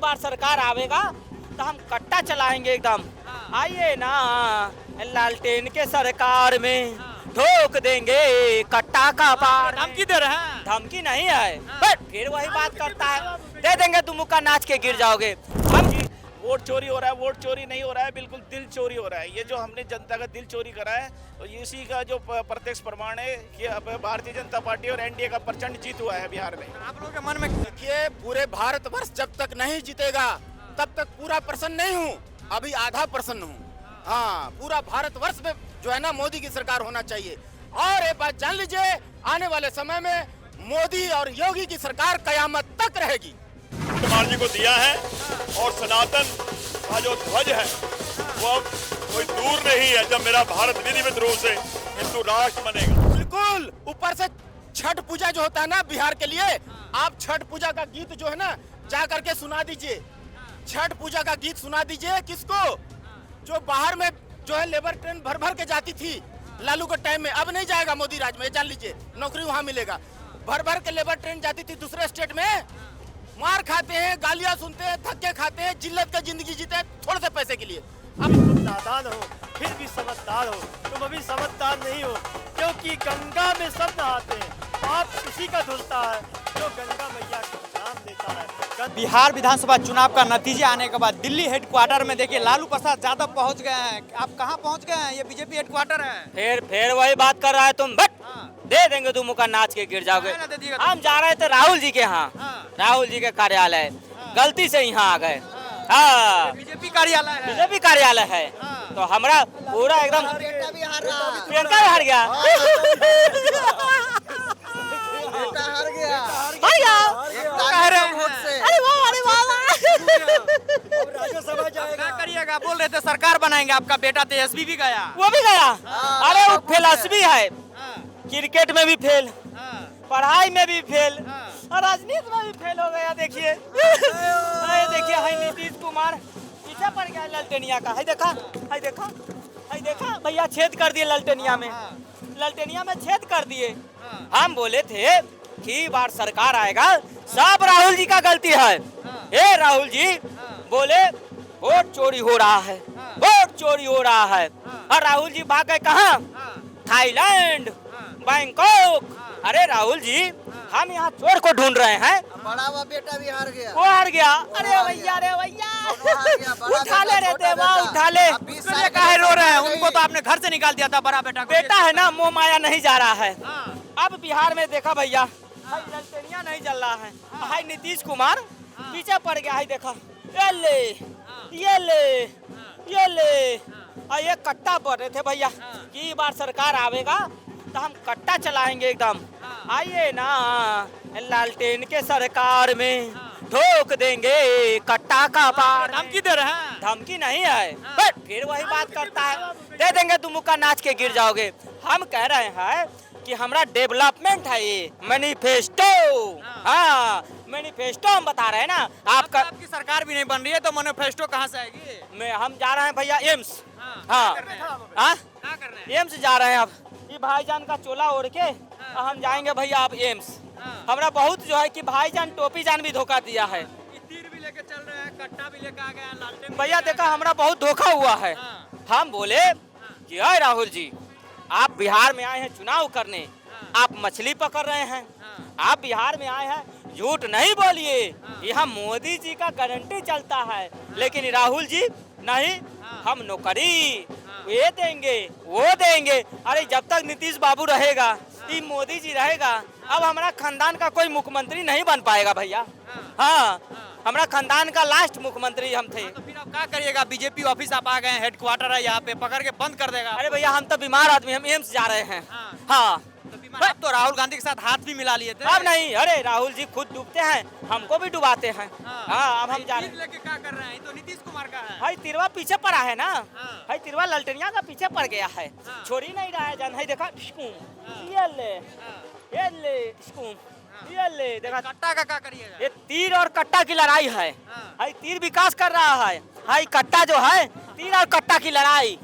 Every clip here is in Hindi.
बार सरकार आवेगा तो हम कट्टा चलाएंगे एकदम। आइए ना लालटेन के सरकार में ठोक देंगे कट्टा का पार। धमकी दे रहे हैं। धमकी नहीं है, बट फिर वही बात करता है, दे देंगे तुम मुक्का नाच के गिर जाओगे। हम वोट चोरी हो रहा है, वोट चोरी नहीं हो रहा है, बिल्कुल दिल चोरी हो रहा है। ये जो हमने जनता का दिल चोरी करा है, इसी का जो प्रत्यक्ष प्रमाण है कि अब भारतीय जनता पार्टी और एनडीए का प्रचंड जीत हुआ है बिहार में। आप लोगों के मन में देखिए, पूरे भारतवर्ष जब तक नहीं जीतेगा तब तक पूरा प्रसन्न नहीं हूँ, अभी आधा प्रसन्न हूँ। हाँ, पूरा भारतवर्ष में जो है ना मोदी की सरकार होना चाहिए। और एक बात जान लीजिए, आने वाले समय में मोदी और योगी की सरकार कयामत तक रहेगी। कुमार जी को दिया है और सनातन का जो ध्वज है वो अब कोई दूर नहीं है जब मेरा भारत विधिवत रूप से हिंदू राष्ट्र बनेगा। बिल्कुल, ऊपर से छठ पूजा जो होता है ना बिहार के लिए, आप छठ पूजा का गीत जो है ना जा करके सुना दीजिए। छठ पूजा का गीत सुना दीजिए किसको, जो बाहर में जो है लेबर ट्रेन भर भर के जाती थी लालू के टाइम में, अब नहीं जाएगा मोदी राज में, जान लीजिए, नौकरी वहाँ मिलेगा। भर भर के लेबर ट्रेन जाती थी दूसरे स्टेट में, मार खाते हैं, गालियां सुनते हैं, धक्के खाते हैं, जिल्लत का जिंदगी जीते हैं थोड़े से पैसे के लिए। अब तुम नादान हो फिर भी समझदार हो, तुम अभी समझदार नहीं हो, क्योंकि गंगा में सब नहाते हैं, पाप उसी का धुलता है जो गंगा मैया का नाम लेता है। बिहार विधानसभा चुनाव का नतीजे आने के बाद दिल्ली हेडक्वार्टर में देखिए लालू प्रसाद यादव पहुंच गए हैं। आप कहां पहुंच गए हैं? ये बीजेपी हेडक्वार्टर है। फिर वही बात कर रहा है तुम, बट दे देंगे तुम मुक्का नाच के गिर जाओगे। हम जा रहे थे राहुल जी के यहाँ, राहुल जी के कार्यालय, गलती से यहाँ आ गए। हाँ, बीजेपी कार्यालय है। बीजेपी कार्यालय है, तो हमारा पूरा एकदम प्रियंका भी हार गया। हार गया कह रहे हैं, अरे वाह अरे वाह। राज्यसभा जाएगा। क्या करिएगा? बोल रहे थे सरकार बनाएंगे, आपका बेटा तेजस्वी भी गया। वो भी गया। अरे वो फिलॉसफी है, क्रिकेट में भी फेल, पढ़ाई में भी फेल, और राजनीति में भी फेल हो गया। देखिए देखिए, है नीतीश कुमार पीछे पड़ गया ललटेनिया का। है देखा, है देखा, है देखा भैया, छेद कर दिए ललटेनिया में, ललटेनिया में छेद कर दिए। हम बोले थे कि बार सरकार आएगा सब राहुल जी का गलती है। ए राहुल जी बोले वोट चोरी हो रहा है, वोट चोरी हो रहा है, और राहुल जी भाग गए कहाँ? Thailand, Bangkok. अरे राहुल जी, हम यहाँ चोर को ढूंढ रहे हैं। बड़ा हुआ बेटा भी हार गया। वो हार गया। अरे भैया, अरे भैया, उठा ले रे देवा, उठा ले। इसलिए काहे रो रहे हैं? उनको तो आपने घर से निकाल दिया था, बड़ा बेटा को। बेटा है ना, मोह माया नहीं जा रहा है। अब बिहार में देखा भैया, ललटेनिया नहीं चल रहा है, हाई नीतीश कुमार पीछे पड़ गया है। देखा, ये ले, ये ले, ये ले, और ये कट्टा पड़ रहे थे भैया कि बार सरकार आवेगा तो हम कट्टा चलाएंगे एकदम। आइए ना लालटेन के सरकार में ठोक देंगे कट्टा का पार। धमकी दे रहे हैं। धमकी नहीं है, बट फिर वही बात करता है, दे देंगे तुम मुक्का नाच के गिर जाओगे। हम कह रहे हैं कि हमारा डेवलपमेंट है, ये मैनिफेस्टो। हाँ, मैनिफेस्टो हम बता रहे हैं ना। आपकी सरकार भी नहीं बन रही है तो मैनिफेस्टो कहाँ से आएगी? हम जा रहे हैं भैया एम्स। हाँ, क्या कर रहे हैं? एम्स जा रहे हैं। अब ये भाईजान का चोला ओढ़ के हम जाएंगे भैया अब एम्स। हमारा बहुत जो है कि भाईजान टोपी जान भी धोखा दिया है। तीर भी लेके चल रहे हैं, कट्टा भी लेके आ गए हैं, लालटेन भैया देखा, हमारा बहुत धोखा हुआ है। हम बोले कि अरे राहुल जी, आप बिहार में आए हैं चुनाव करने, आप मछली पकड़ रहे हैं, आप बिहार में आए हैं, झूठ नहीं बोलिए, यहाँ मोदी जी का गारंटी चलता है। लेकिन राहुल जी नहीं, हम नौकरी ये देंगे, वो देंगे। अरे जब तक नीतीश बाबू रहेगा, ये मोदी जी रहेगा, अब हमारा खानदान का कोई मुख्यमंत्री नहीं बन पाएगा भैया। हाँ, हमारा खानदान का लास्ट मुख्यमंत्री हम थे। तो फिर आप क्या करिएगा? बीजेपी ऑफिस आप आ गए हैं, हेडक्वार्टर है यहाँ पे, पकड़ के बंद कर देगा। अरे भैया, हम तो बीमार आदमी, हम एम्स जा रहे हैं। हाँ, तो राहुल गांधी के साथ हाथ भी मिला लिए थे। अब नहीं, अरे राहुल जी खुद डूबते हैं, हमको भी डुबाते हैं। हाँ, अब हम जा रहे हैं। लेके क्या कर रहे हैं? तो नीतीश कुमार का है। हाई तिरवा पीछे पड़ा है ना, हाई तिरवा ललटेनिया का पीछे पड़ गया है, छोड़ी नहीं रहा है जान। है देखा, ये ले, ये ले, ये ले, देखा कट्टा का क्या करिएगा? ये तीर और कट्टा की लड़ाई है। हाई तीर विकास कर रहा है, हाई कट्टा जो है तीर और कट्टा की लड़ाई।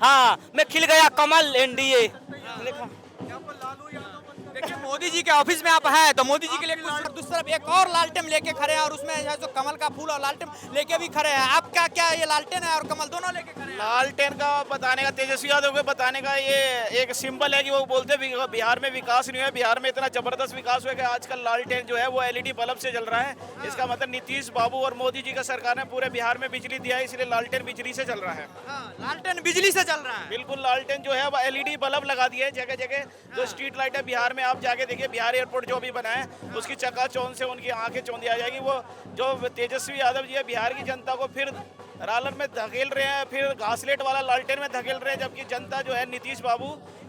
हाँ, मैं खिल गया कमल एनडीए। देखिए मोदी जी के ऑफिस में आप हैं तो मोदी जी के लिए कुछ दूसरी तरफ एक और लालटेन लेके खड़े हैं और उसमें जो है सो कमल का फूल और लालटेन लेके भी खड़े हैं। आप क्या ये लालटेन है और कमल दोनों लेके खड़े हैं? लालटेन का बताने का, तेजस्वी यादव को बताने का ये एक सिंबल है कि वो बोलते हैं बिहार में विकास नहीं हुआ। बिहार में इतना जबरदस्त विकास हुआ कि आजकल लालटेन जो है वो LED बल्ब से जल रहा है। इसका मतलब नीतीश बाबू और मोदी जी का सरकार ने पूरे बिहार में बिजली दिया है, इसलिए लालटेन बिजली से चल रहा है। लालटेन बिजली से चल रहा है। बिल्कुल, लालटेन जो है वो LED बल्ब लगा दिए जगह जगह। जो स्ट्रीट लाइट है बिहार में, आप जाके देखिए, बिहार एयरपोर्ट जो भी बना है उसकी चकाचौंध से उनकी आंखें चौंधी आ जाएगी। वो जो तेजस्वी यादव जी है बिहार की जनता को फिर रालन में धकेल रहे हैं, फिर घासलेट वाला लालटेन में धकेल रहे हैं, जबकि जनता जो है नीतीश बाबू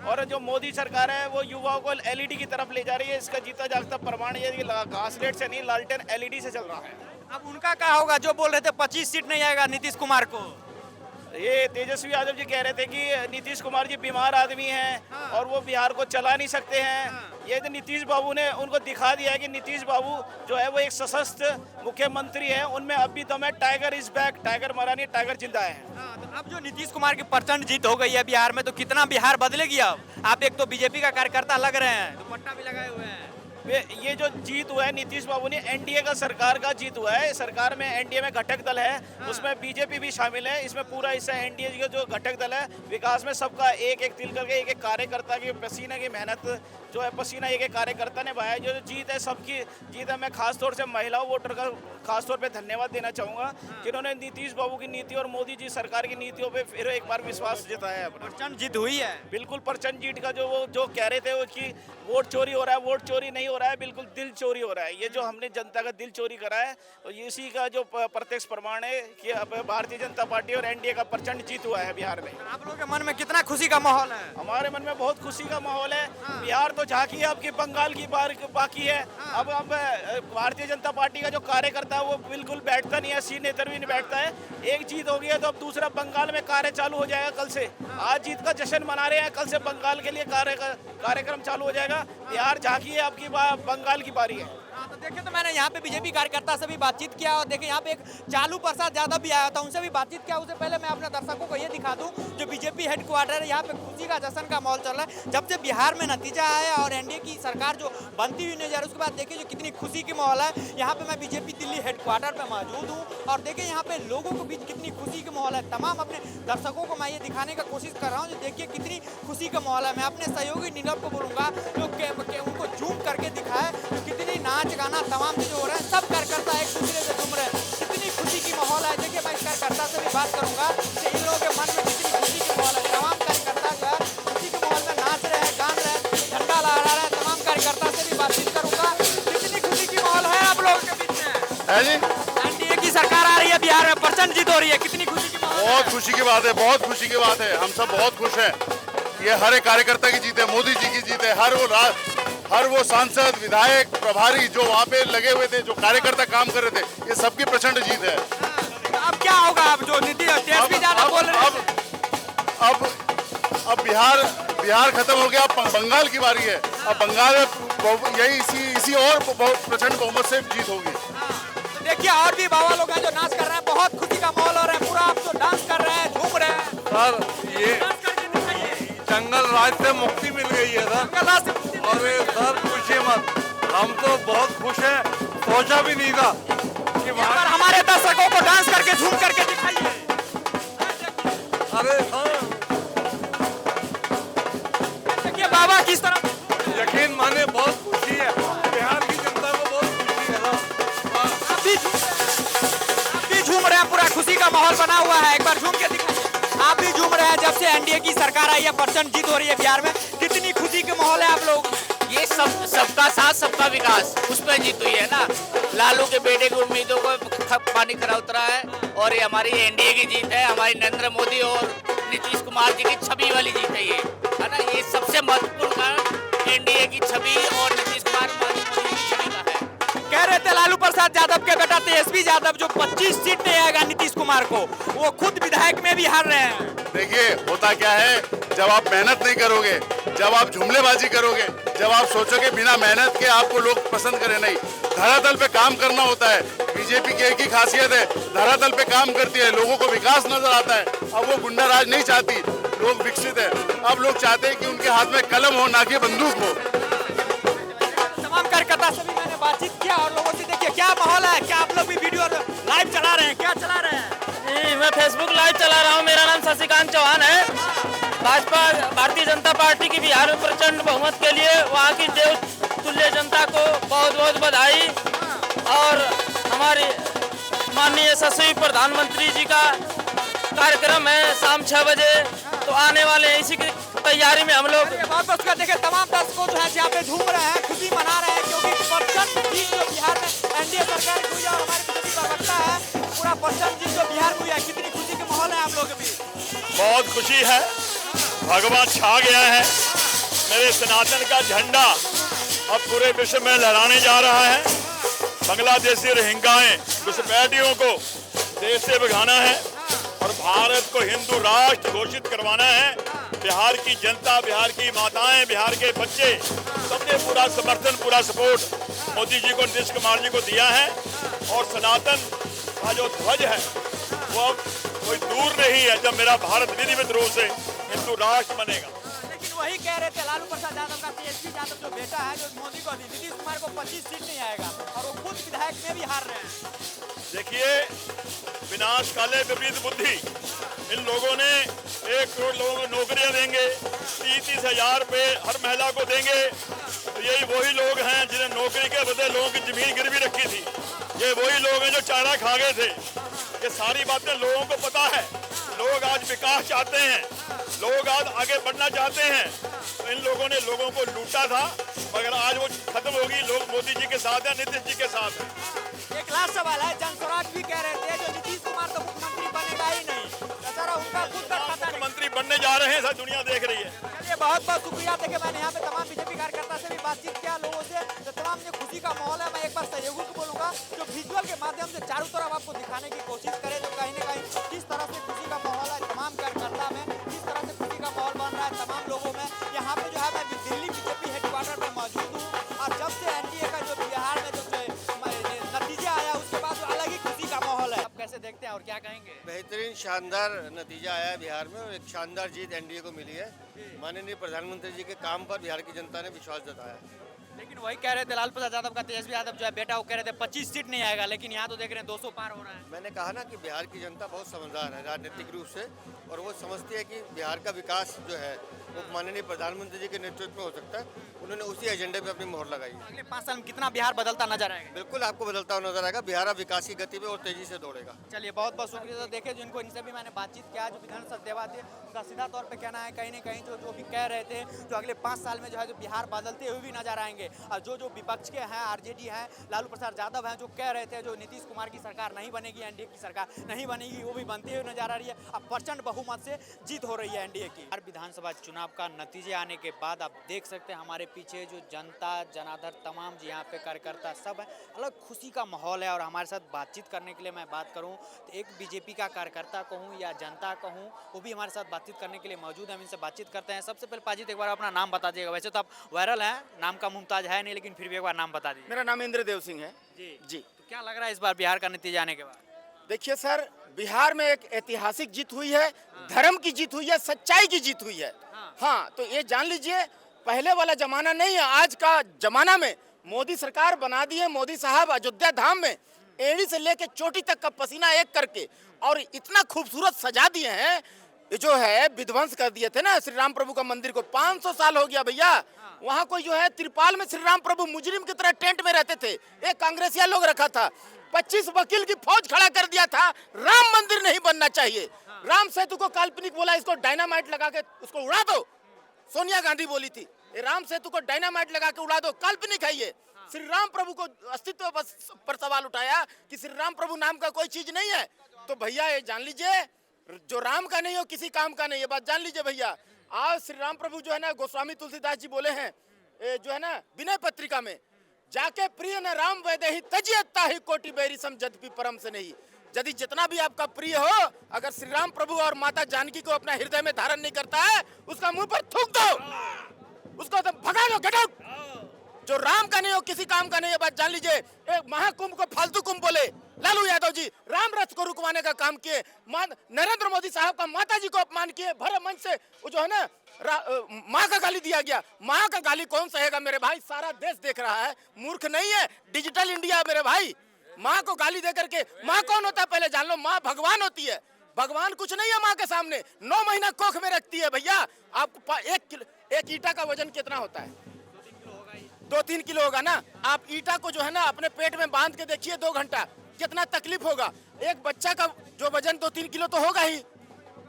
और जो मोदी सरकार है वो युवाओं को LED की तरफ ले जा रही है। इसका जीता जागता प्रमाण ये कि घासलेट से नहीं, लालटेन LED से चल रहा है। अब उनका क्या होगा? जो बोल रहे थे 25 सीट नहीं आएगा नीतीश कुमार को। ये तेजस्वी यादव जी कह रहे थे कि नीतीश कुमार जी बीमार आदमी हैं और वो बिहार को चला नहीं सकते हैं। ये तो नीतीश बाबू ने उनको दिखा दिया है कि नीतीश बाबू जो है वो एक सशस्त्र मुख्यमंत्री है, उनमें अब भी दम है। टाइगर इज बैक, टाइगर मरा नहीं, टाइगर जिंदा है। तो अब जो नीतीश कुमार की प्रचंड जीत हो गई है बिहार में, तो कितना बिहार बदलेगी? अब आप एक तो बीजेपी का कार्यकर्ता लग रहे हैं, दुपट्टा भी लगाए हुए हैं। ये जो जीत हुआ है नीतीश बाबू ने, NDA का सरकार का जीत हुआ है। सरकार में NDA में घटक दल है, उसमें BJP भी शामिल है। इसमें पूरा हिस्सा NDA का जो घटक दल है, विकास में सबका एक एक तिल करके एक एक कार्यकर्ता की पसीने की मेहनत जो है, पसीना एक एक कार्यकर्ता ने बहाया। जो जीत है सबकी जीत है। मैं खासतौर से महिलाओं वोटर का खासतौर पे धन्यवाद देना चाहूँगा, जिन्होंने नीतीश बाबू की नीति और मोदी जी सरकार की नीतियों पे फिर एक बार विश्वास जताया है। प्रचंड जीत हुई है। बिल्कुल प्रचंड जीत का जो कह रहे थे वो कि वोट चोरी हो रहा है, वोट चोरी नहीं हो रहा है, बिल्कुल दिल चोरी हो रहा है। ये जो हमने जनता का दिल चोरी करा है, और इसी का जो प्रत्यक्ष प्रमाण है कि अब भारतीय जनता पार्टी और NDA का प्रचंड जीत हुआ है बिहार में। आप लोगों के मन में कितना खुशी का माहौल है? हमारे मन में बहुत खुशी का माहौल है। बिहार तो झांकी है, आपकी बंगाल की बार बाकी है। अब भारतीय जनता पार्टी का जो कार्यकर्ता है वो बिल्कुल बैठता नहीं है, सीनेतर भी नहीं बैठता है। एक जीत हो गई है तो अब दूसरा बंगाल में कार्य चालू हो जाएगा कल से। आज जीत का जश्न मना रहे हैं, कल से बंगाल के लिए कार्यक्रम चालू हो जाएगा। बिहार झांकी है, आपकी बंगाल की बारी है। तो देखिए, तो मैंने यहाँ पे बीजेपी कार्यकर्ता से भी बातचीत किया और देखिए यहाँ पे एक चालू प्रसाद यादव भी आया था, उनसे भी बातचीत किया। उससे पहले मैं अपने दर्शकों को ये दिखा दूं, जो बीजेपी हेडक्वार्टर है, यहाँ पे खुशी का जश्न का माहौल चल रहा है। जब से बिहार में नतीजा आया और NDA की सरकार जो बनती हुई नजर, उसके बाद देखिए जो कितनी खुशी की माहौल है। यहाँ पे मैं बीजेपी दिल्ली हेडक्वार्टर पे मौजूद हूँ और देखिए यहाँ पे लोगों के बीच कितनी खुशी की माहौल है। तमाम अपने दर्शकों को मैं ये दिखाने का कोशिश कर रहा हूँ, जो देखिए कितनी खुशी का माहौल है। मैं अपने सहयोगी नीरव को बोलूँगा जो उनको जूम करके दिखाए कितनी नाच गाना तमाम चीजें हो रहे हैं। सब कार्यकर्ता एक दूसरे से झूम रहे हैं, कितनी खुशी की माहौल है। देखिए मैं इस कार्यकर्ता से भी बात करूंगा कि इन लोगों के मन में कितनी खुशी की माहौल है। तमाम कार्यकर्ता जो है खुशी के माहौल में नाच रहे हैं, गान रहे हैं, झंडा लहरा रहे हैं। तमाम कार्यकर्ता से भी बातचीत करूंगा, कितनी खुशी की माहौल है आप लोगों के बीच में। है जी, NDA की सरकार आ रही है बिहार में, प्रचंड जीत हो रही है, कितनी खुशी की माहौल है? बहुत खुशी की बात है, बहुत खुशी की बात है। हम सब बहुत खुश हैं। ये हर एक कार्यकर्ता की जीत है, मोदी जी की जीत है। हर वो सांसद, विधायक, प्रभारी जो वहाँ पे लगे हुए थे, जो कार्यकर्ता काम कर रहे थे, ये सबकी प्रचंड जीत है। अब क्या होगा? अब जो तेजस्वी यादव बोल रहे हैं, अब बिहार खत्म हो गया, अब बंगाल की बारी है। अब बंगाल में यही इसी और प्रचंड बहुमत से जीत होगी। तो देखिए और भी बाबा लोग हैं जो नाच कर रहे हैं, बहुत खुशी का माहौल हो रहा है। पूरा आप तो डांस कर रहे हैं, झूम रहे हैं। सर ये जंगल राज से मुक्ति मिल गई है सर। जंगल राज से मुक्ति मिल गई है। अरे सर पूछिए मत, हम तो बहुत खुश हैं। सोचा भी नहीं था कि पर हमारे दर्शकों को डांस करके झूम करके दिखाइए। अरे सर देखिए बाबा किस तरह यकीन माने बहुत खुशी है, बिहार की जनता को बहुत खुशी है सर। आप भी झूम रहे हैं, पूरा खुशी का माहौल बना हुआ है। एक बार झूम के दिखाइए। आप भी झूम रहे हैं। जब से NDA की सरकार आई है, प्रचंड जीत हो रही है बिहार में, कितनी खुशी के माहौल है आप लोग? ये सबका साथ सबका विकास, उस पर जीत हुई है ना। लालू के बेटे की उम्मीदों को पानी खरा उतरा है और ये हमारी NDA की जीत है। हमारी नरेंद्र मोदी और नीतीश कुमार जी की छवि वाली जीत है ये, है ना। ये सबसे महत्वपूर्ण कारण NDA की छवि और नीतीश कुमार मोदी की छवि का है। कह रहे थे लालू प्रसाद यादव के बेटा तेजस्वी यादव जो 25 सीट नहीं आएगा नीतीश कुमार को, वो खुद विधायक में भी हार रहे हैं। देखिए होता क्या है, जब आप मेहनत नहीं करोगे, जब आप जुमलेबाजी करोगे, जब आप सोचोगे बिना मेहनत के आपको लोग पसंद करें, नहीं, धरातल पे काम करना होता है। बीजेपी की एक ही खासियत है, धरातल पे काम करती है, लोगों को विकास नजर आता है। अब वो गुंडा राज नहीं चाहती, लोग विकसित है। अब लोग चाहते हैं कि उनके हाथ में कलम हो, ना कि बंदूक हो। जनता से भी मैंने बातचीत किया और लोगों से देखिए क्या माहौल है, क्या आप लोग भी वीडियो लाइव चला रहे हैं, क्या चला रहे हैं? जी, मैं फेसबुक लाइव चला रहा हूँ। मेरा नाम शशिकांत चौहान है। भाजपा भारतीय जनता पार्टी की बिहार में प्रचंड बहुमत के लिए वहाँ की देव तुल्य जनता को बहुत बहुत बधाई। और हमारी माननीय यशस्वी प्रधानमंत्री जी का कार्यक्रम है शाम 6 बजे, तो आने वाले हैं। इसी की तैयारी में हम लोग बहुत उसका देखे तमाम दर्शकों जो है यहाँ पे झूम रहे हैं, खुशी मना रहे हैं, क्योंकि प्रचंड जीत जो बिहार में एनडीए सरकार की हुई है और हमारे बीजेपी प्रवक्ता है, पूरा प्रचंड जीत जो बिहार में हुई है, कितनी खुशी के माहौल है आप लोग भी? बहुत खुशी है, भगवान छा गया है। मेरे सनातन का झंडा अब पूरे विश्व में लहराने जा रहा है। बांग्लादेशी रोहिंग्याएं घुसपैठियों को देश से भगाना है और भारत को हिंदू राष्ट्र घोषित करवाना है। बिहार की जनता, बिहार की माताएं, बिहार के बच्चे सबने पूरा समर्थन, पूरा सपोर्ट मोदी जी को, नीतीश कुमार जी को दिया है। और सनातन का जो ध्वज है वो अब कोई दूर नहीं है जब मेरा भारत विधिवत रूप से हिंदू राष्ट्र बनेगा। लेकिन वही कह रहे थे लालू प्रसाद यादव का, तेजस्वी यादव जो बेटा है, जो मोदी को, नीतीश कुमार को 25 सीट नहीं आएगा और वो खुद विधायक में भी हार रहे हैं। देखिए, विनाश काले विपरीत बुद्धि, इन लोगों ने 1 करोड़ लोगों को नौकरियां देंगे, 30-30 हजार रुपये हर महिला को देंगे। तो यही वही लोग हैं जिन्हें नौकरी के बदले लोगों की जमीन गिरवी रखी थी। ये वही लोग हैं जो चारा खा गए थे। ये सारी बातें लोगों को पता है। लोग आज विकास चाहते हैं, लोग आज आगे बढ़ना चाहते हैं। तो इन लोगों ने लोगों को लूटा था, मगर आज वो खत्म होगी। लोग मोदी जी के साथ हैं, नीतीश जी के साथ हैं। एक लास्ट सवाल है, जनस्वराज भी कह रहे थे जो नीतीश कुमार तो मुख्यमंत्री बनेगा ही नहीं, बेचारा उनका खुद का खाता नहीं। मुख्यमंत्री बनने जा रहे हैं, सब दुनिया देख रही है। चलिए, बहुत बहुत शुक्रिया। देखिए, मैंने यहाँ पे तमाम बीजेपी कार्यकर्ता से भी बातचीत किया, लोगों से, तो तमाम ने खुशी का माहौल है। मैं एक बार सहयोगी को बोलूंगा जो विजुअल के माध्यम से चारों तरफ आपको दिखाने की कोशिश करे, जो कहीं न कहीं किस तरह से खुशी का माहौल है तमाम कार्यकर्ता में, किस तरह से खुशी का माहौल बन रहा है तमाम लोगों में। यहाँ पे जो है मैं दिल्ली बीजेपी हेडक्वार्टर में मौजूद हूँ और जब से एनडीए का जो बिहार में जो नतीजा आया उसके बाद जो अलग ही खुशी का माहौल है। आप कैसे देखते हैं और क्या कहेंगे? बेहतरीन शानदार नतीजा आया है बिहार में और एक शानदार जीत एनडीए को मिली है। माननीय प्रधानमंत्री जी के काम पर बिहार की जनता ने विश्वास जताया है। लेकिन वही कह रहे थे लालू प्रसाद यादव का तेजस्वी यादव जो है बेटा, वो कह रहे थे 25 सीट नहीं आएगा, लेकिन यहाँ तो देख रहे हैं 200 पार हो रहा है। मैंने कहा ना कि बिहार की जनता बहुत समझदार है राजनीतिक रूप से, और वो समझती है कि बिहार का विकास जो है वो माननीय प्रधानमंत्री जी के नेतृत्व में हो सकता है। उन्होंने उसी एजेंडे पे अपनी मोहर लगाई है। अगले 5 साल में कितना बिहार बदलता नजर आएगा? बिल्कुल आपको बदलता हुआ नजर आएगा। बिहार अब विकास की गति पे और तेजी से दौड़ेगा। चलिए, बहुत बहुत शुक्रिया। तो देखिए, जिनको इनसे भी मैंने बातचीत किया, जो विधान सचदेवा थे, उनका सीधा तौर पे कहना है कहीं न कहीं जो भी कह रहे थे, जो अगले 5 साल में जो है जो बिहार बदलते हुए भी नजर आएंगे। और जो विपक्ष के हैं, आरजेडी हैं, लालू प्रसाद यादव हैं, जो कह रहे थे जो नीतीश कुमार की सरकार नहीं बनेगी, एनडीए की सरकार नहीं बनेगी, वो भी बनती हुई नजर आ रही है। अब प्रचंड बहुमत से जीत हो रही है एनडीए की। विधानसभा चुनाव का नतीजे आने के बाद आप देख सकते हैं हमारे पीछे जो जनता जनार्दन तमाम जी यहाँ पे कार्यकर्ता सब है, अलग खुशी का माहौल है। और हमारे साथ बातचीत करने के लिए मैं बात करूँ तो एक बीजेपी का कार्यकर्ता कहूँ या जनता कहूँ, वो भी हमारे साथ बातचीत करने के लिए मौजूद है। हम इनसे बातचीत करते हैं। सबसे पहले पाजी एक बार अपना नाम बता दीजिएगा। वैसे तो आप वायरल हैं, नाम का मुमताज है नहीं, लेकिन फिर भी एक बार नाम बता दीजिए। मेरा नाम इंद्रदेव सिंह है। जी। तो क्या लग रहा है इस बार बिहार का नतीजा आने के बाद? देखिए सर, बिहार में एक ऐतिहासिक जीत हुई है, धर्म की जीत हुई है, सच्चाई की जीत हुई है। हाँ, तो ये जान लीजिए, पहले वाला जमाना नहीं है। आज का जमाना में मोदी सरकार बना दी है। मोदी साहब अयोध्या धाम में एड़ी से लेके चोटी तक का पसीना एक करके और इतना खूबसूरत सजा दिए हैं। ये जो है विध्वंस कर दिए थे ना श्री राम प्रभु का मंदिर को, 500 साल हो गया भैया। वहाँ कोई जो है त्रिपाल में श्री राम प्रभु मुजरिम की तरह टेंट में रहते थे। एक कांग्रेसिया लोग रखा था, 25 वकील की फौज खड़ा कर दिया था। राम मंदिर नहीं बनना चाहिए। राम सेतु को काल्पनिक बोला, इसको डायनामाइट लगा के उसको उड़ा दो। सोनिया गांधी बोली थी राम सेतु को डायनामाइट लगा के उड़ा दो, काल्पनिक है ये। श्री राम प्रभु को अस्तित्व पर सवाल उठाया कि श्री राम प्रभु नाम का कोई चीज नहीं है। तो भैया ये जान लीजिए, जो राम का नहीं हो किसी काम का नहीं, ये बात जान लीजिए भैया। आज श्री राम प्रभु जो है ना, गोस्वामी तुलसीदास जी बोले हैं जो है ना विनय पत्रिका में, जाके प्रिय न राम वैदेही तजियता ही कोटि बैरी सम जदपि परम से नहीं। यदि जितना भी आपका प्रिय हो, अगर श्री राम प्रभु और माता जानकी को अपना हृदय में धारण नहीं करता है, उसका मुंह पर थूक दो, उसको तो भगा दो, गेट आउट। जो राम का नहीं हो किसी काम का नहीं, ये बात जान लीजिए। एक महाकुंभ को फालतू कुंभ बोले लालू यादव जी, राम रथ को रुकवाने का काम किए, नरेंद्र मोदी साहब का माता जी को अपमान किए, भरे मंच से वो जो है ना माँ का गाली दिया गया। माँ का गाली कौन सहेगा मेरे भाई, सारा देश देख रहा है, मूर्ख नहीं है, डिजिटल इंडिया मेरे भाई। माँ को गाली दे करके, माँ कौन होता है पहले जान लो, माँ भगवान होती है, भगवान कुछ नहीं है माँ के सामने। 9 महीना कोख में रखती है भैया। आपको एक ईटा का वजन कितना होता है? 2-3 किलो होगा ना। आप ईटा को जो है ना अपने पेट में बांध के देखिए 2 घंटा, कितना तकलीफ होगा। एक बच्चा का जो वजन 2-3 किलो तो होगा ही,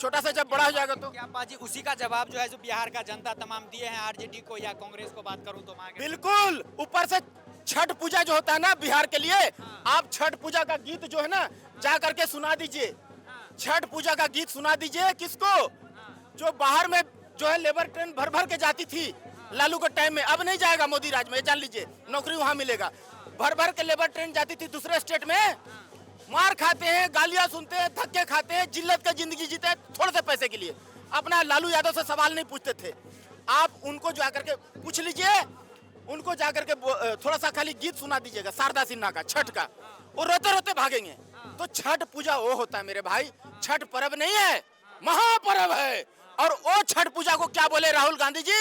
छोटा सा जब बड़ा हो जाएगा तो। क्या बाजी उसी का जवाब जो है जो बिहार का जनता तमाम दिए हैं आरजेडी को या कांग्रेस को बात करूं तो बिल्कुल। ऊपर से छठ पूजा जो होता है ना बिहार के लिए, आप छठ पूजा का गीत जो है ना जा करके सुना दीजिए। छठ पूजा का गीत सुना दीजिए किसको? जो बाहर में जो है लेबर ट्रेन भर भर के जाती थी लालू के टाइम में, अब नहीं जाएगा मोदी राज में, जान लीजिए, नौकरी वहां मिलेगा। भर भर के लेबर ट्रेन जाती थी दूसरे स्टेट में, मार खाते हैं, गालियां सुनते हैं, धक्के खाते हैं, जिल्लत का जिंदगी जीते हैं थोड़े से पैसे के लिए। अपना लालू यादव से सवाल नहीं पूछते थे। आप उनको जाकर के पूछ लीजिए, उनको जाकर के थोड़ा सा खाली गीत सुना दीजिएगा शारदा सिन्हा का छठ का, वो रोते रोते भागेंगे। तो छठ पूजा वो होता है मेरे भाई, छठ पर्व नहीं है, महापर्व है। और वो छठ पूजा को क्या बोले राहुल गांधी जी,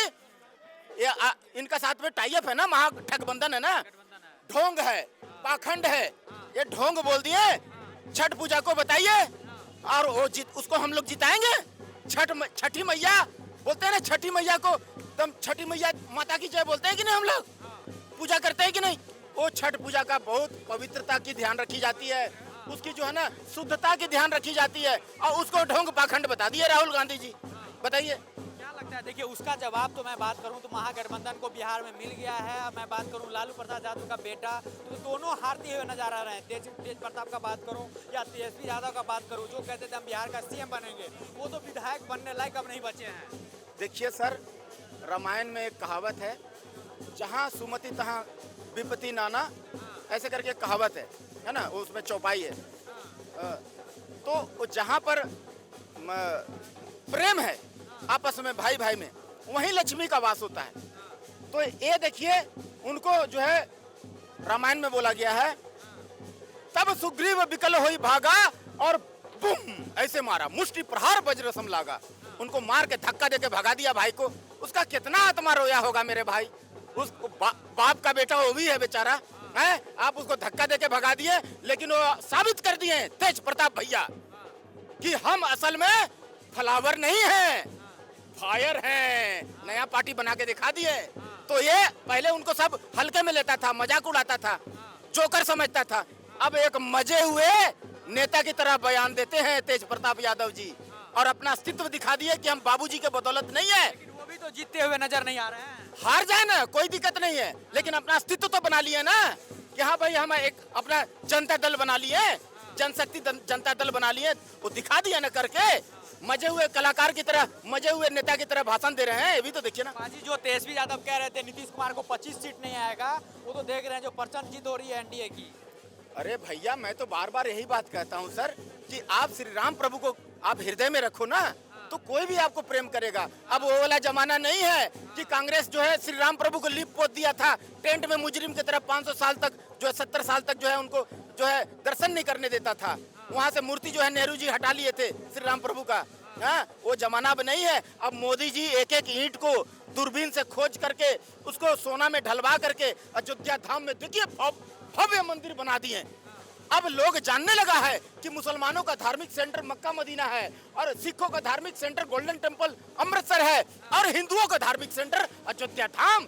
ये इनका साथ में टाई अप है ना, महागठबंधन है ना, ढोंग है, पाखंड है, ये ढोंग बोल दिए छठ पूजा को। बताइए, और वो उसको हम लोग जिताएंगे। छठी मैया बोलते हैं ना, छठी मैया को तुम छठी मैया माता की जय बोलते हैं कि नहीं, हम लोग पूजा करते हैं कि नहीं। वो छठ पूजा का बहुत पवित्रता की ध्यान रखी जाती है, उसकी जो है ना शुद्धता की ध्यान रखी जाती है, और उसको ढोंग पाखंड बता दिए राहुल गांधी जी। बताइए क्या लगता है? देखिए उसका जवाब तो मैं बात करूं तो महागठबंधन को बिहार में मिल गया है। मैं बात करूं लालू प्रसाद यादव का बेटा, तो दोनों हारते हुए नजर आ रहे हैं। तेज प्रताप का बात करूं या तेजस्वी यादव का बात करूं, जो कहते थे हम बिहार का सीएम बनेंगे, वो तो विधायक बनने लायक अब नहीं बचे हैं। देखिए सर, रामायण में एक कहावत है, जहाँ सुमति तहाँ विपत्ति नाना, ऐसे करके कहावत है ना, उसमें चौपाई है। तो जहाँ पर प्रेम है आपस में, भाई भाई में, वहीं लक्ष्मी का वास होता है। तो ये देखिए, उनको जो है रामायण में बोला गया है, तब सुग्रीव विकल होई भागा और बुम ऐसे मारा, मुष्टि प्रहार वज्र सम लागा। उनको मार के धक्का देके भगा दिया भाई को। उसका कितना आत्मा रोया होगा मेरे भाई। उस बाप का बेटा वो भी है बेचारा, है, आप उसको धक्का देके भगा दिए, लेकिन वो साबित कर दिए तेज प्रताप भैया कि हम असल में फ्लावर नहीं है, फायर है। नया पार्टी बना के दिखा दिए। तो ये पहले उनको सब हल्के में लेता था, मजाक उड़ाता था, जोकर समझता था। अब एक मजे हुए नेता की तरह बयान देते हैं तेज प्रताप यादव जी, और अपना अस्तित्व दिखा दिए कि हम बाबूजी के बदौलत नहीं है। लेकिन वो भी तो जीतते हुए नजर नहीं आ रहे हैं। हार जाए ना, कोई दिक्कत नहीं है, लेकिन अपना अस्तित्व तो बना लिए ना कि हाँ भाई हम एक अपना जनता दल बना लिए, जनशक्ति जनता दल बना लिए। वो दिखा दिया ना करके, मजे हुए कलाकार की तरह, मजे हुए नेता की तरह भाषण दे रहे हैं। ये भी तो देखिए ना। बाजी जो तेजस्वी यादव कह रहे थे नीतीश कुमार को 25 सीट नहीं आएगा, वो तो देख रहे हैं जो प्रचंड जीत हो रही है एनडीए की। अरे भैया, मैं तो बार बार यही बात कहता हूँ सर कि आप श्री राम प्रभु को आप हृदय में रखो ना, तो कोई भी आपको प्रेम करेगा। अब वो वाला जमाना नहीं है कि कांग्रेस जो है श्री राम प्रभु को लीप पोत दिया था टेंट में मुजरिम की तरह, 500 साल तक जो है, 70 साल तक जो है उनको जो है दर्शन नहीं करने देता था। वहाँ से मूर्ति जो है नेहरू जी हटा लिए थे श्री राम प्रभु का। हाँ, वो जमाना अब नहीं है। अब मोदी जी एक एक ईंट को दूरबीन से खोज करके उसको सोना में ढलवा करके अयोध्या धाम में देखिए भव्य मंदिर बना दिए। अब लोग जानने लगा है कि मुसलमानों का धार्मिक सेंटर मक्का मदीना है, और सिखों का धार्मिक सेंटर गोल्डन टेम्पल अमृतसर है, और हिंदुओं का धार्मिक सेंटर अयोध्या धाम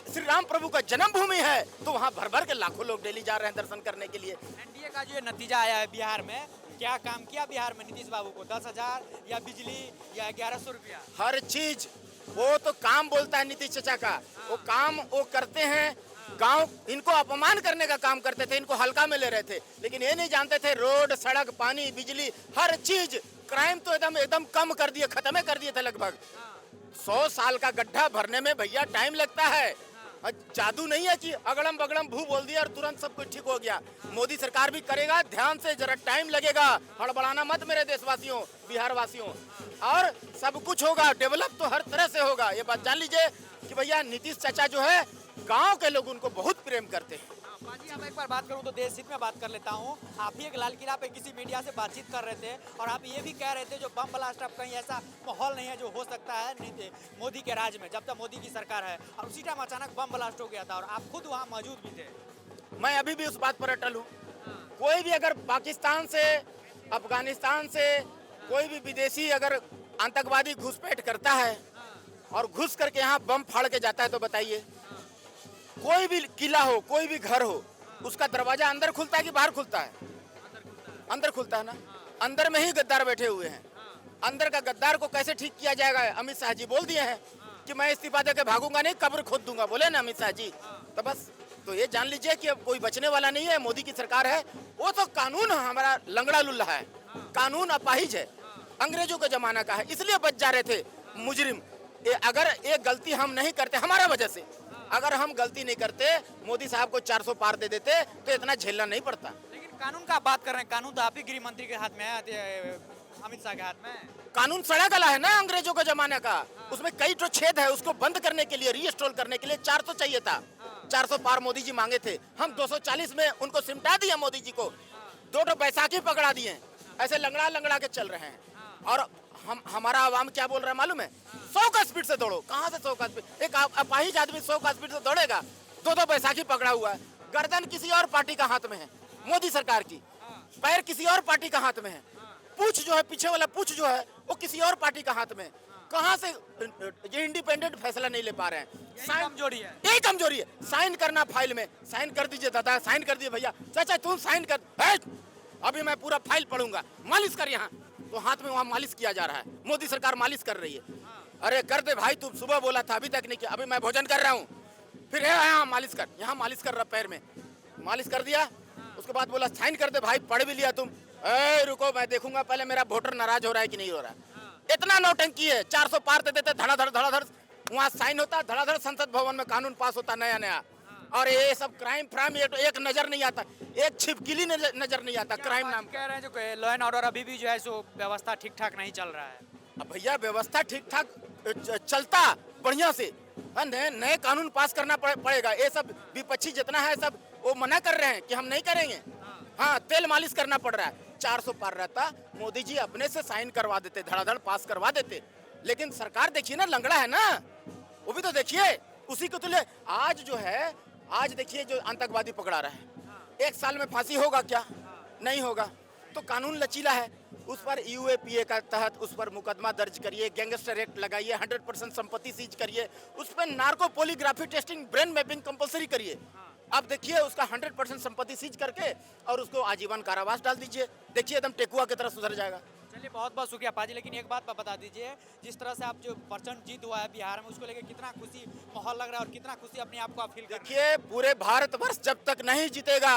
श्री राम प्रभु का जन्मभूमि है। तो वहाँ भर भर के लाखों लोग डेली जा रहे हैं दर्शन करने के लिए। एनडीए का जो ये नतीजा आया है बिहार में, क्या काम किया बिहार में नीतीश बाबू को? 10,000 या बिजली या 1100 रुपया, हर चीज। वो तो काम बोलता है नीतीश चाचा का, वो काम वो करते हैं। गांव इनको अपमान करने का काम करते थे, इनको हल्का में ले रहे थे, लेकिन ये नहीं जानते थे रोड, सड़क, पानी, बिजली, हर चीज। क्राइम तो एकदम कम कर दिए, खत्म कर दिए थे लगभग। 100 साल का गड्ढा भरने में भैया टाइम लगता है। जादू नहीं है कि अगड़म बगड़म भू बोल दिया और तुरंत सब कुछ ठीक हो गया। मोदी सरकार भी करेगा, ध्यान से, जरा टाइम लगेगा। हड़बड़ाना मत मेरे देशवासियों, बिहार वासियों, और सब कुछ होगा। डेवलप तो हर तरह से होगा, ये बात जान लीजिए कि भैया नीतीश चाचा जो है गांव के लोग उनको बहुत प्रेम करते हैं। पाजी, अब एक बार बात करूं तो देश हित में बात कर लेता हूं। आप ही एक लाल किला पे किसी मीडिया से बातचीत कर रहे थे और आप ये भी कह रहे थे जो बम ब्लास्ट अब कहीं ऐसा माहौल नहीं है जो हो सकता है नहीं मोदी के राज में, जब तक मोदी की सरकार है। और उसी टाइम अचानक बम ब्लास्ट हो गया था और आप खुद वहाँ मौजूद भी थे। मैं अभी भी उस बात पर अटल हूँ। कोई भी अगर पाकिस्तान से, अफगानिस्तान से कोई भी विदेशी अगर आतंकवादी घुसपैठ करता है और घुस करके यहाँ बम फाड़ के जाता है तो बताइए, कोई भी किला हो, कोई भी घर हो, उसका दरवाजा अंदर खुलता है कि बाहर खुलता है? अंदर खुलता है ना। अंदर में ही गद्दार बैठे हुए हैं। अंदर का गद्दार को कैसे ठीक किया जाएगा? अमित शाह जी बोल दिए हैं कि मैं इस्तीफा देकर भागूंगा नहीं, कब्र खोद दूंगा, बोले ना अमित शाह जी। तो बस तो ये जान लीजिए कि अब कोई बचने वाला नहीं है। मोदी की सरकार है, वो तो कानून हमारा लंगड़ा लुल्ला है, कानून अपाहिज है, अंग्रेजों के जमाना का है, इसलिए बच जा रहे थे मुजरिम। अगर एक गलती हम नहीं करते हमारा वजह से, अगर हम गलती नहीं करते, मोदी साहब को 400 पार दे देते तो इतना झेलना नहीं पड़ता। लेकिन कानून का बात कर रहे हैं, कानून तो आप ही गृह मंत्री के हाथ में है, अमित शाह के हाथ में। कानून सड़ा गला है ना अंग्रेजों के जमाने का, उसमें कई तो छेद है, उसको बंद करने के लिए, रीइंस्टॉल करने के लिए 400 चाहिए था। 400 पार मोदी जी मांगे थे, हम 240 में उनको सिमटा दिया मोदी जी को, 2 बैसाखी पकड़ा दिए, ऐसे लंगड़ा लंगड़ा के चल रहे हैं। और हमारा आवाम क्या बोल रहा है मालूम है? 100 का स्पीड से दौड़ो। कहाँ से 100 का स्पीड? एक अपाहिज आदमी 100 का स्पीड से दौड़ेगा? 2 बैसाखी पकड़ा हुआ है, गर्दन किसी और पार्टी का हाथ में है, मोदी सरकार की, पैर किसी और पार्टी का हाथ में है, पूछ जो है, पीछे वाला पूछ जो है वो किसी और पार्टी का हाथ में है। कहाँ से ये इंडिपेंडेंट फैसला नहीं ले पा रहे हैं? कमजोरी है, यही कमजोरी है। साइन करना, फाइल में साइन कर दीजिए दादा, साइन कर दिए भैया, चाचा तुम साइन कर, अभी मैं पूरा फाइल पढ़ूंगा, मालिश कर यहाँ, तो हाथ में वहाँ मालिश किया जा रहा है, मोदी सरकार मालिश कर रही है। अरे कर दे भाई, तुम सुबह बोला था, अभी तक नहीं किया, अभी मैं भोजन कर रहा हूँ, फिर है यहाँ मालिश कर, यहाँ मालिश कर रहा, पैर में मालिश कर दिया, उसके बाद बोला साइन कर दे भाई, पढ़ भी लिया तुम। रुको मैं देखूंगा पहले मेरा वोटर नाराज हो रहा है कि नहीं हो रहा है। इतना नौटंकी है, 400 पार दे देते, धड़ाधड़ वहाँ साइन होता, धड़ाधड़ संसद भवन में कानून पास होता नया नया। और ये सब क्राइम फ्राइम ये तो एक नजर नहीं आता, एक छिपकली नजर नहीं आता क्राइम नाम। कह रहे हैं जो लॉ एंड ऑर्डर अभी भी जो है सो व्यवस्था ठीक ठाक नहीं चल रहा है। अब भैया व्यवस्था ठीक ठाक चलता बढ़िया से, नए कानून पास करना पड़ेगा। ये सब विपक्षी जितना है सब वो मना कर रहे हैं कि हम नहीं करेंगे। हाँ, तेल मालिश करना पड़ रहा है। 400 पार रहता, मोदी जी अपने से साइन करवा देते, धड़ाधड़ पास करवा देते। लेकिन सरकार देखिए ना, लंगड़ा है ना, वो भी तो देखिए, उसी को तो ले। आज जो है, आज देखिए जो आतंकवादी पकड़ा रहा है, 1 साल में फांसी होगा क्या? नहीं होगा। तो कानून लचीला है, उस पर यूएपीए का तहत उस पर मुकदमा दर्ज करिए, गैंगस्टर एक्ट लगाइए, 100% संपत्ति सीज करिए, उस पर narco polygraphy testing, brain mapping compulsory करिए। अब देखिए उसका 100% संपत्ति सीज करके और उसको आजीवन कारावास डाल दीजिए, देखिए एकदम टेकुआ की तरह सुधर जाएगा। चलिए बहुत बहुत शुक्रिया पाजी। लेकिन एक बात बता दीजिए, जिस तरह से आप जो प्रचंड जीत हुआ है बिहार में, उसको लेकर कितना खुशी माहौल लग रहा है और कितना खुशी अपने आप को आप फील कर रहे हैं? देखिए पूरे भारतवर्ष जब तक नहीं जीतेगा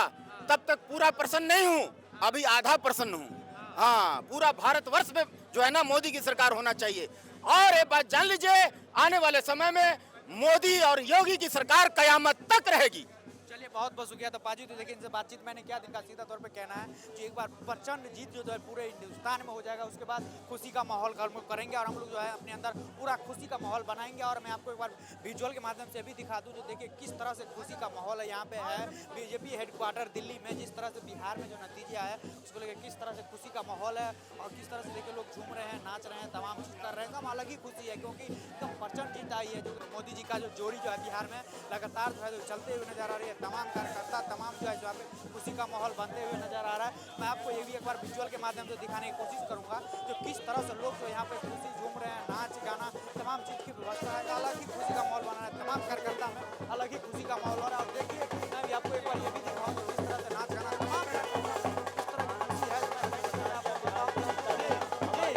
तब तक पूरा प्रसन्न नहीं हूँ, अभी आधा प्रसन्न हूँ। हाँ, पूरा भारतवर्ष में जो है ना मोदी की सरकार होना चाहिए। और एक बात जान लीजिए, आने वाले समय में मोदी और योगी की सरकार कयामत तक रहेगी। चलिए बहुत बहुत शुक्रिया। तो पाजी, तो देखिए इनसे बातचीत मैंने किया, इनका सीधा तौर पे कहना है कि एक बार प्रचंड जीत जो है पूरे हिंदुस्तान में हो जाएगा, उसके बाद खुशी का माहौल हम लोग करेंगे और हम लोग जो है अपने अंदर पूरा खुशी का माहौल बनाएंगे। और मैं आपको एक बार विजुअल के माध्यम से भी दिखा दूँ, जो देखिए किस तरह से खुशी का माहौल है यहाँ पे है बीजेपी हेडक्वार्टर दिल्ली में। जिस तरह से बिहार में जो नतीजे आया उसको लेकर किस तरह से खुशी का माहौल है और किस तरह से देखिए लोग झूम रहे हैं, नाच रहे हैं, तमाम चीज़ कर रहे हैं, एकदम अलग ही खुशी है। क्योंकि एकदम प्रचंड जीत आई है, जो मोदी जी का जो जोड़ी जो है बिहार में लगातार जो है चलते हुए नजर आ रही है। तमाम कार्यकर्ता, तमाम जो है यहाँ पे खुशी का माहौल बनते हुए नजर आ रहा है। मैं आपको ये भी एक बार विजुअल के माध्यम से दिखाने की कोशिश करूंगा, जो किस तरह से लोग जो यहाँ पे खुशी झूम रहे हैं, नाच गाना तमाम चीज़ की व्यवस्था है, अलग ही खुशी का माहौल बना है। तमाम कार्यकर्ता में अलग ही खुशी का माहौल हो रहा है। और देखिए मैं भी आपको एक बार ये भी दिखाऊँ तो किस तरह से नाच गाना तमाम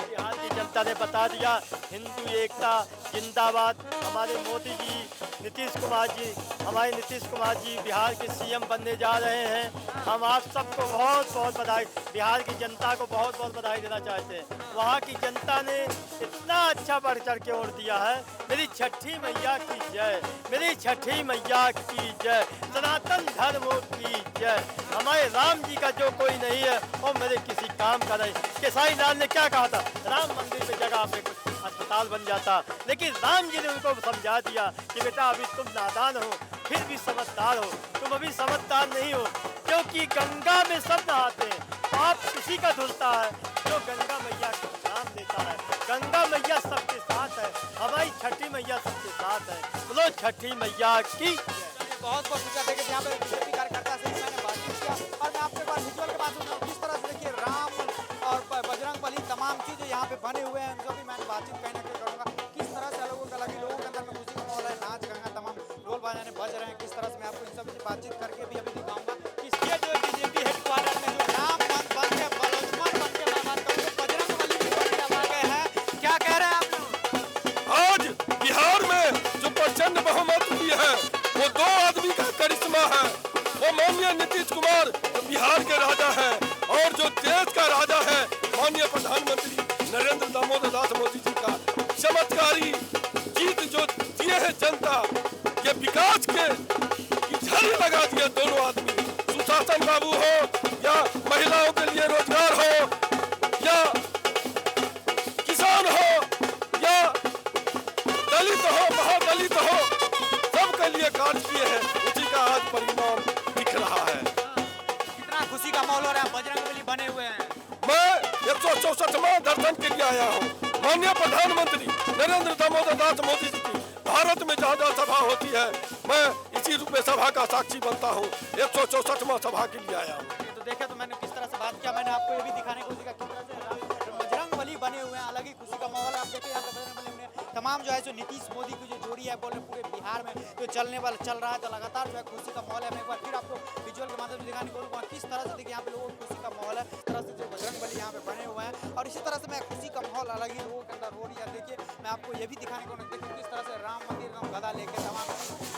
बिहार की जनता ने बता दिया, हिंदू एकता जिंदाबाद। हमारे मोदी जी, नीतीश कुमार जी, हमारे नीतीश कुमार जी बिहार के सीएम बनने जा रहे हैं। हम आप सबको बहुत बहुत बधाई, बिहार की जनता को बहुत बहुत बधाई देना चाहते हैं। वहाँ की जनता ने इतना अच्छा बढ़ चढ़ के वोट दिया है। मेरी छठी मैया की जय, मेरी छठी मैया की जय, सनातन धर्म की जय। हमारे राम जी का जो कोई नहीं है वो मेरे किसी काम का नहीं। केसारी लाल ने क्या कहा था, राम मंदिर में जगह पे कुछ अस्पताल बन जाता, लेकिन राम जी ने उनको समझा दिया कि बेटा अभी तुम नादान हो, फिर भी समझदार हो, तुम अभी समझदार नहीं हो, क्योंकि गंगा में सब नहाते हैं, पाप उसी का धुलता है जो गंगा मैया का नाम लेता है। गंगा मैया सबके साथ है, हमारी छठी मैया सबके साथ है। बोलो छठी मैया की। बहुत बहुत शुक्रिया। देखिए यहाँ पे बीजेपी कार्यकर्ता से मैंने बातचीत किया और मैं आपके पास विजुअल के पास हूँ, किस तरह से देखिए राम और बजरंग बली तमाम चीज़ यहाँ पे बने हुए हैं, उनसे भी मैंने बातचीत कहीं ना कहीं करूँगा। किस तरह से लोगों का लगी, लोगों के अंदर में खुशी का माहौल है, नाच गाना तमाम ढोल बजाने बज रहे हैं, किस तरह से मैं आपको इन सब से बातचीत करके भी अभी दिखाऊंगा कि ये जो बीजेपी हेडक्वार्टर में जो राम बन के बलोचमन बन के मैं बात करूँ तो बजरंग बली भी बन के आ गए हैं। क्या कह रहे हैं आप लोग? आज बिहार में जो प्रचंड बहुमत हुई है वो दो आदमी का करिश्मा है। वो माननीय नीतीश कुमार जो बिहार के राजा हैं और जो देश का राजा है माननीय प्रधानमंत्री नरेंद्र दामोदर दास मोदी जी का चमत्कारी जीत जो दिए हैं जनता के विकास के की झड़ी लगा दिए दोनों आदमी। सुशासन बाबू हो या महिलाओं के लिए रोजगार हो या किसान हो या दलित हो महादलित हो, सबके लिए कार्य किए हैं, उसी का आज परिणाम दिख रहा है। कितना खुशी का माहौल हो रहा है, बजरंग बली बने हुए हैं। मैं 164वां दर्शन के लिए आया हूँ। माननीय प्रधानमंत्री नरेंद्र दामोदर दास मोदी जी की भारत में जहाँ सभा होती है मैं इसी रूप में सभा का साक्षी बनता हूँ। 164वां सभा के लिए आया हूँ। तो देखे तो मैंने किस तरह से बात किया, मैंने आपको ये भी दिखाने की कोशिश की किस तरह से बजरंग बली बने हुए हैं, अलग ही खुशी का माहौल है। आप देखिए यहाँ पे बजरंग बली में तमाम जो है जो नीतीश मोदी की जो जोड़ी है बोले पूरे बिहार में जो चलने वाला चल रहा है, तो लगातार जो है खुशी का माहौल है। मैं एक बार फिर आपको विजुअल के माध्यम से दिखाने को बोलूँगा किस तरह से देखिए यहाँ पे लोगों को खुशी का माहौल है, इस तरह से जो बजरंग बली यहाँ पे बने हुए हैं और इसी तरह से मैं खुशी का माहौल अलग ही लोगों के अंदर हो रही है। देखिए मैं आपको ये भी दिखाने को देखिए किस तरह से राम मंदिर का गदा लेके तमाम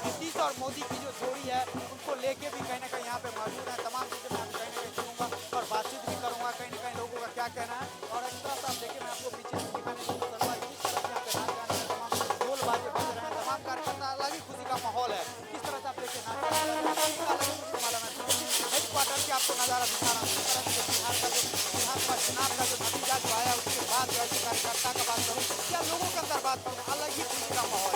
नीतीश और मोदी की जो जोड़ी है उनको लेके भी कहीं ना कहीं यहाँ पे मौजूद है। तमाम चीज़ें मैं कहीं ना कहीं सुनूंगा और बातचीत भी करूँगा, कहीं ना कहीं लोगों का क्या कहना है। और इस तरह से आप देखिए मैं आपको पीछे से दिखाने की कोशिश करूँगा किस तरह से यहाँ पे नाच गाने में तमाम ढोल बाजे बज रहे हैं, तमाम कार्यकर्ता अलग ही खुशी का माहौल है। किस तरह से आप देखिए नाच हेडक्वार्टर की आपको नज़ारा दिखा रहा हूँ, किस तरह से बिहार का जो विधानसभा चुनाव का जो नतीजा जो आया उसके बाद जो है कार्यकर्ता का बात करूँ या लोगों के अंदर बात करूँ, अलग ही खुशी का माहौल है।